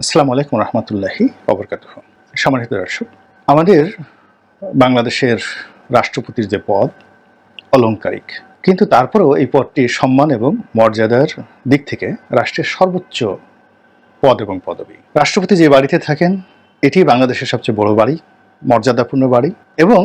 আসসালামু আলাইকুম রহমতুল্লাহি ওবরকাতুহু। সম্মানিত দর্শক, আমাদের বাংলাদেশের রাষ্ট্রপতির যে পদ অলংকারিক, কিন্তু তারপরেও এই পদটি সম্মান এবং মর্যাদার দিক থেকে রাষ্ট্রের সর্বোচ্চ পদ এবং পদবি। রাষ্ট্রপতি যে বাড়িতে থাকেন এটি বাংলাদেশের সবচেয়ে বড় বাড়ি, মর্যাদাপূর্ণ বাড়ি, এবং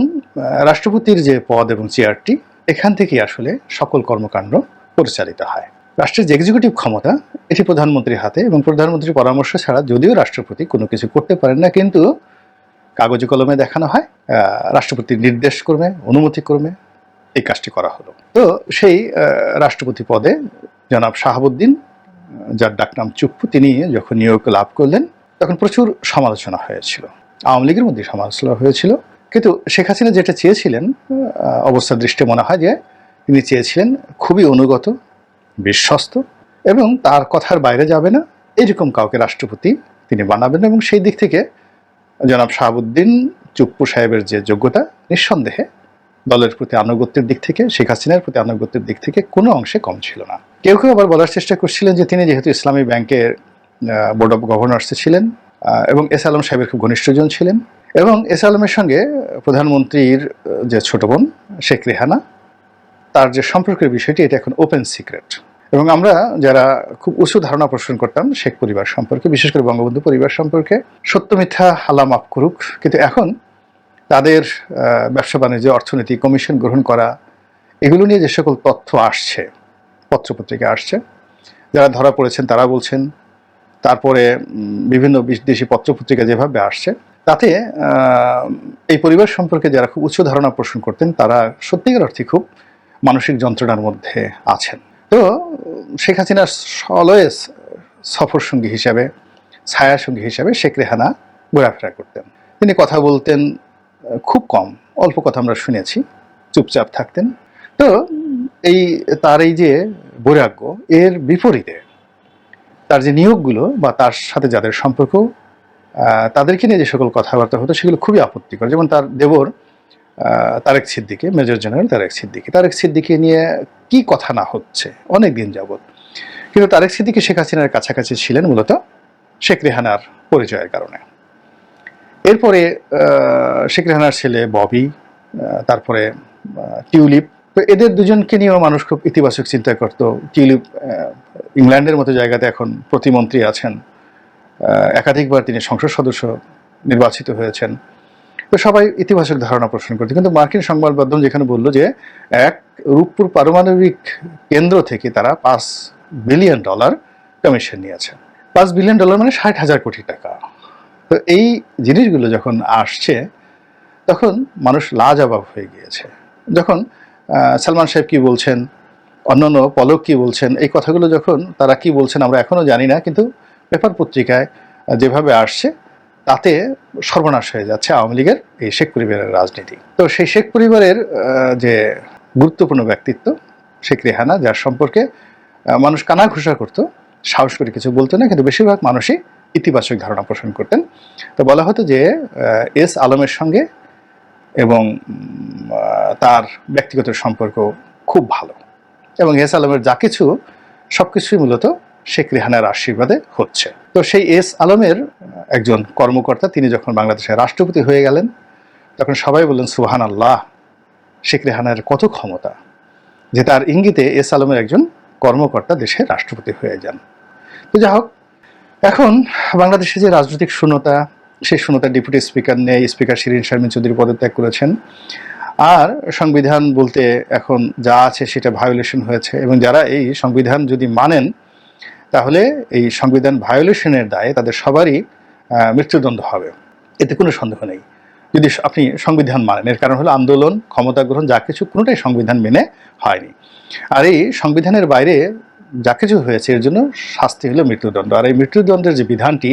রাষ্ট্রপতির যে পদ এবং চেয়ারটি, এখান থেকেই আসলে সকল কর্মকাণ্ড পরিচালিত হয়। রাষ্ট্রের যে এক্সিকিউটিভ ক্ষমতা এটি প্রধানমন্ত্রীর হাতে, এবং প্রধানমন্ত্রীর পরামর্শ ছাড়া যদিও রাষ্ট্রপতি কোনো কিছু করতে পারেন না, কিন্তু কাগজে কলমে দেখানো হয় রাষ্ট্রপতির নির্দেশ ক্রমে, অনুমতি ক্রমে এই কাজটি করা হলো। তো সেই রাষ্ট্রপতি পদে জনাব শাহাবুদ্দিন, যার ডাকনাম চুপ্পু, তিনি যখন নিয়োগ লাভ করলেন তখন প্রচুর সমালোচনা হয়েছিল, আওয়ামী লীগের মধ্যে সমালোচনা হয়েছিল। কিন্তু শেখ হাসিনা যেটা চেয়েছিলেন, অবস্থার দৃষ্টি মনে হয় যে তিনি চেয়েছিলেন খুবই অনুগত, বিশ্বস্ত এবং তার কথার বাইরে যাবে না এরকম কাউকে রাষ্ট্রপতি তিনি বানাবেন। এবং সেই দিক থেকে জনাব শাহাবুদ্দিন চুপ্পু সাহেবের যে যোগ্যতা, নিঃসন্দেহে দলের প্রতি আনুগত্যের দিক থেকে, শেখ হাসিনার প্রতি আনুগত্যের দিক থেকে কোনো অংশে কম ছিল না। কেউ কেউ আবার বলার চেষ্টা করছিলেন যে তিনি যেহেতু ইসলামী ব্যাংকের বোর্ড অব গভর্নর্সে ছিলেন এবং এস আলম সাহেবের খুব ঘনিষ্ঠজন ছিলেন, এবং এস আলমের সঙ্গে প্রধানমন্ত্রীর যে ছোট বোন শেখ রেহানা, তার যে সম্পর্কের বিষয়টি, এটা এখন ওপেন সিক্রেট। এবং আমরা যারা খুব উঁচু ধারণা পোষণ করতাম শেখ পরিবার সম্পর্কে, বিশেষ করে বঙ্গবন্ধু পরিবার সম্পর্কে, সত্য মিথ্যা আল্লাহ মাফ করুক, কিন্তু এখন তাদের ব্যবসা বাণিজ্য, অর্থনীতি, কমিশন গ্রহণ করা, এগুলো নিয়ে যে সকল তথ্য আসছে, পত্রপত্রিকা আসছে, যারা ধরা পড়েছেন তারা বলছেন, তারপরে বিভিন্ন বিদেশি পত্রপত্রিকা যেভাবে আসছে, তাতে এই পরিবার সম্পর্কে যারা খুব উচ্চ ধারণা পোষণ করতেন তারা সত্যিকার অর্থে খুব মানসিক যন্ত্রণার মধ্যে আছেন। তো শেখ হাসিনার অলওয়েজ সফর সঙ্গী হিসাবে, ছায়া সঙ্গী হিসাবে শেখ রেহানা ঘোরাফেরা করতেন। তিনি কথা বলতেন খুব কম, অল্প কথা আমরা শুনেছি, চুপচাপ থাকতেন। তো তার এই যে বৈরাগ্য, এর বিপরীতে তার যে নিয়োগগুলো বা তার সাথে যাদের সম্পর্ক, তাদেরকে নিয়ে যে সকল কথাবার্তা হতো সেগুলো খুবই আপত্তিকর। যেমন তার দেবর তারেক সিদ্দিকী, মেজর জেনারেল তারেক সিদ্দিকী নিয়ে কি কথা না হচ্ছে অনেক দিন যাবৎ। কিন্তু তারেক সিদ্দিকী শেখ হাসিনার কাছাকাছি ছিলেন মূলত শেখ রেহানার পরিচয়ের কারণে। এরপরে শেখ রেহানার ছেলে ববি, তারপরে টিউলিপ, তো এদের দুজনকে নিয়েও মানুষ খুব ইতিবাচক চিন্তা করত। টিউলিপ ইংল্যান্ডের মতো জায়গাতে এখন প্রতিমন্ত্রী আছেন, একাধিকবার তিনি সংসদ সদস্য নির্বাচিত হয়েছেন। তো সবাই ইতিবাচক ধারণা পোষণ করতে, কিন্তু মার্কিন সংবাদ মাধ্যম যেখানে বললো যে এক রূপপুর পারমাণবিক কেন্দ্র থেকে তারা $5 বিলিয়ন কমিশন নিয়েছে। $5 বিলিয়ন মানে 60,000 কোটি টাকা। তো এই জিনিসগুলো যখন আসছে তখন মানুষ লাজবাব হয়ে গিয়েছে। যখন সালমান সাহেব কি বলছেন, অন্যান্য পলক কি বলছেন, এই কথাগুলো যখন তারা কি বলছেন আমরা এখনো জানি না, কিন্তু পেপার পত্রিকায় যেভাবে আসছে তাতে সর্বনাশ হয়ে যাচ্ছে আওয়ামী লীগের এই শেখ পরিবারের রাজনীতি। তো সেই শেখ পরিবারের যে গুরুত্বপূর্ণ ব্যক্তিত্ব শেখ রেহানা, যার সম্পর্কে মানুষ কানা ঘুষা করতো, সাহস করে কিছু বলতো না, কিন্তু বেশিরভাগ মানুষই ইতিবাচক ধারণা পোষণ করতেন। তো বলা হতো যে এস আলমের সঙ্গে এবং তার ব্যক্তিগত সম্পর্ক খুব ভালো, এবং এস আলমের যা কিছু সবকিছুই মূলত শেখ রেহানার আশীর্বাদে হচ্ছে। তো সেই এস আলমের একজন কর্মকর্তা তিনি যখন বাংলাদেশের রাষ্ট্রপতি হয়ে গেলেন তখন সবাই বললেন সুবহানাল্লাহ, শেখ রেহানার কত ক্ষমতা যে তার ইঙ্গিতে এস আলমের একজন কর্মকর্তা দেশের রাষ্ট্রপতি হয়ে যান। তো যা হোক, এখন বাংলাদেশে যে রাজনৈতিক শূন্যতা, সেই শূন্যতা ডেপুটি স্পিকার নেই, স্পিকার শিরীন শারমিন চৌধুরী পদত্যাগ করেছেন, আর সংবিধান বলতে এখন যা আছে সেটা ভায়োলেশন হয়েছে, এবং যারা এই সংবিধান যদি মানেন তাহলে এই সংবিধান ভায়োলেশনের দায়ে তাদের সবারই মৃত্যুদণ্ড হবে, এতে কোনো সন্দেহ নেই যদি আপনি সংবিধান মানেন। এর কারণ হলো আন্দোলন, ক্ষমতা গ্রহণ, যা কিছু কোনোটাই সংবিধান মেনে হয়নি। আর এই সংবিধানের বাইরে যা কিছু হয়েছে এর জন্য শাস্তি হলো মৃত্যুদণ্ড। আর এই মৃত্যুদণ্ডের যে বিধানটি,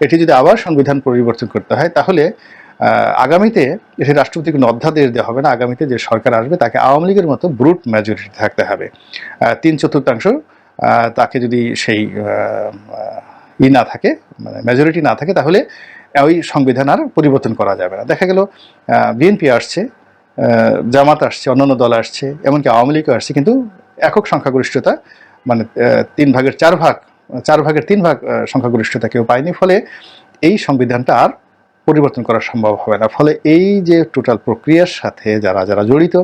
এটি যদি আবার সংবিধান পরিবর্তন করতে হয় তাহলে আগামীতে এটি রাষ্ট্রপতিকে অধ্যাদেশ দেওয়া হবে না, আগামীতে যে সরকার আসবে তাকে আওয়ামী লীগের মতো ব্রুট মেজরিটি থাকতে হবে, 3/4 তাকে যদি সেই না থাকে, মানে মেজরিটি না থাকে, তাহলে ওই সংবিধান আর পরিবর্তন করা যাবে না। দেখা গেল বিএনপি আসছে, জামাত আসছে, অন্যান্য দল আসছে, এমনকি আওয়ামী লীগও আসছে, কিন্তু একক সংখ্যাগরিষ্ঠতা মানে 3/4 3/4 সংখ্যাগরিষ্ঠতা কেউ পায়নি, ফলে এই সংবিধানটা আর পরিবর্তন করা সম্ভব হবে না। ফলে এই যে টোটাল প্রক্রিয়ার সাথে যারা জড়িত,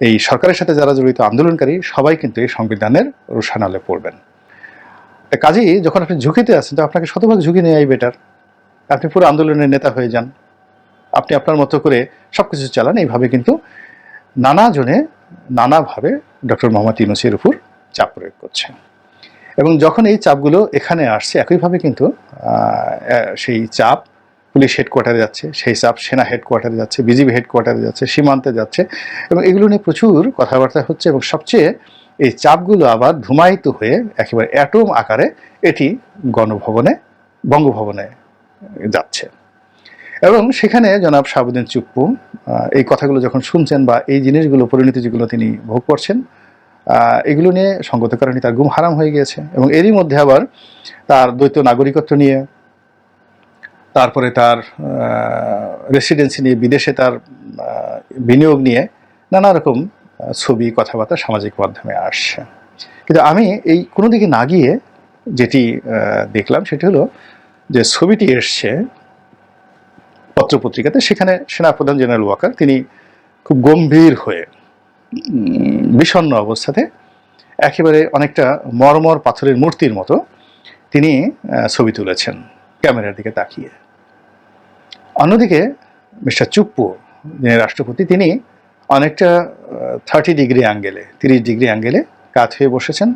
এই সরকারের সাথে যারা জড়িত আন্দোলনকারী, সবাই কিন্তু এই সংবিধানের রোষানলে পড়বেন। কাজেই যখন আপনি ঝুঁকিতে আছেন, তো আপনাকে শতভাগ ঝুঁকি নেওয়াই বেটার। আপনি পুরো আন্দোলনের নেতা হয়ে যান, আপনি আপনার মতো করে সবকিছু চালান। এইভাবে কিন্তু নানাজনে নানাভাবে ডক্টর মোহাম্মদ ইউনূসের উপর চাপ প্রয়োগ করছে, এবং যখন এই চাপগুলো এখানে আসছে, একইভাবে কিন্তু সেই চাপ পুলিশ হেডকোয়ার্টারে যাচ্ছে, সেই চাপ সেনা হেডকোয়ার্টারে যাচ্ছে, বিজিবি হেডকোয়ার্টারে যাচ্ছে, সীমান্তে যাচ্ছে, এবং এগুলো নিয়ে প্রচুর কথাবার্তা হচ্ছে। এবং সবচেয়ে এই চাপগুলো আবার ধূমায়িত হয়ে একেবারে অ্যাটম আকারে এটি বঙ্গভবনে যাচ্ছে। এবং সেখানে জনাব শাহাবুদ্দিন চুপ্পু এই কথাগুলো যখন শুনছেন, বা এই জিনিসগুলো পরিণতি যেগুলো তিনি ভোগ করছেন, এগুলো নিয়ে সঙ্গত কারণে তার ঘুম হারাম হয়ে গিয়েছে। এবং এরই মধ্যে আবার তার দ্বৈত নাগরিকত্ব নিয়ে, তারপরে তার রেসিডেন্সি নিয়ে, বিদেশে তার বিনিয়োগ নিয়ে নানা রকম ছবি, কথাবার্তা সামাজিক মাধ্যমে আসছে। কিন্তু আমি এই কোনো দিকে না গিয়ে যেটি দেখলাম, সেটি হলো যে ছবিটি এসছে পত্রপত্রিকাতে, সেখানে সেনাপ্রধান জেনারেল ওয়াকার তিনি খুব গম্ভীর হয়ে বিষণ্ণ অবস্থাতে, একেবারে অনেকটা মরমর পাথরের মূর্তির মতো তিনি ছবি তুলেছেন ক্যামেরার দিকে তাকিয়ে। অন্যদিকে মিস্টার চুপ্পু, যিনি রাষ্ট্রপতি, তিনি অনেকটা 30 ডিগ্রি অ্যাঙ্গেলে কাত হয়ে বসেছেন,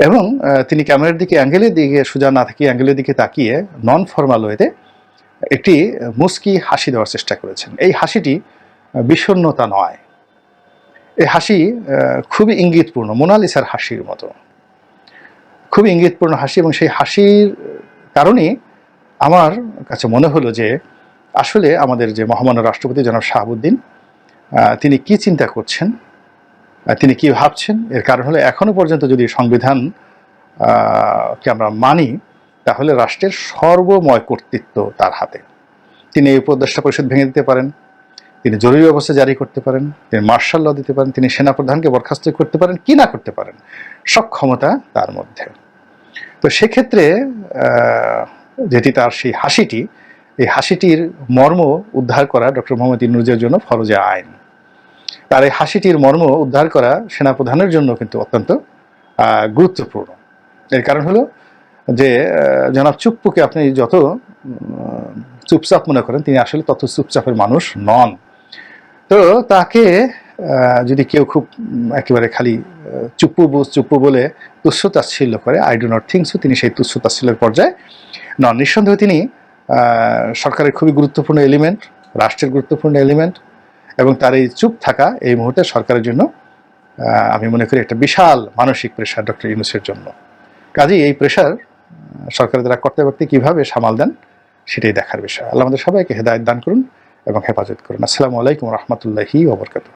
এবং তিনি ক্যামেরার দিকে সোজা না তাকিয়ে অ্যাঙ্গেলের দিকে তাকিয়ে নন ফর্মাল ওয়েতে একটি মুস্কি হাসি দেওয়ার চেষ্টা করেছেন। এই হাসিটি বিষণ্ণতা নয়, এই হাসি খুবই ইঙ্গিতপূর্ণ, মোনালিসার হাসির মতো, খুবই ইঙ্গিতপূর্ণ হাসি। এবং সেই হাসির কারণে আমার কাছে মনে হলো যে আসলে আমাদের যে মহামান্য রাষ্ট্রপতি জনাব শাহাবুদ্দিন, তিনি কি চিন্তা করছেন, তিনি কি ভাবছেন। এর কারণ হলো, এখনো পর্যন্ত যদি সংবিধান কে আমরা মানি, তাহলে রাষ্ট্রের সর্বময় কর্তৃত্ব তার হাতে। তিনি এই উপদেষ্টা পরিষদ ভেঙে দিতে পারেন, তিনি জরুরি অবস্থা জারি করতে পারেন, তিনি মার্শাল ল দিতে পারেন, তিনি সেনাপ্রধানকে বরখাস্ত করতে পারেন কি না করতে পারেন, সব ক্ষমতা তার মধ্যে। তো সেক্ষেত্রে যেটি তার সেই হাসিটি, এই হাসিটির মর্ম উদ্ধার করা ডক্টর মোহাম্মদ ইউনূসের জন্য ফরজে আইন। তার এই হাসিটির মর্ম উদ্ধার করা সেনাপ্রধানের জন্য কিন্তু অত্যন্ত গুরুত্বপূর্ণ। এর কারণ হলো যে জনাব চুপ্পুকে আপনি যত চুপচাপ মনে করেন, তিনি আসলে তত চুপচাপের মানুষ নন। তো তাকে যদি কেউ খুব একেবারে খালি চুপ্পু বলে তুচ্ছ-তাচ্ছিল্য করে, I do not think so তিনি সেই তুচ্ছ-তাচ্ছিল্যের পর্যায়ে নন। নিঃসন্দেহে তিনি সরকারের খুবই গুরুত্বপূর্ণ এলিমেন্ট, রাষ্ট্রের গুরুত্বপূর্ণ এলিমেন্ট, এবং তার এই চুপ থাকা এই মুহূর্তে সরকারের জন্য আমি মনে করি একটা বিশাল মানসিক প্রেশার ডক্টর ইউনূসের জন্য। কাজেই এই প্রেশার সরকারের দ্বারা করতে কীভাবে সামাল দেন, সেটাই দেখার বিষয়। আল্লাহ আমাদের সবাইকে হেদায়েত দান করুন এবং হেফাজত করুন। আসসালামু আলাইকুম রহমতুল্লাহি ওয়া বারাকাতুহু।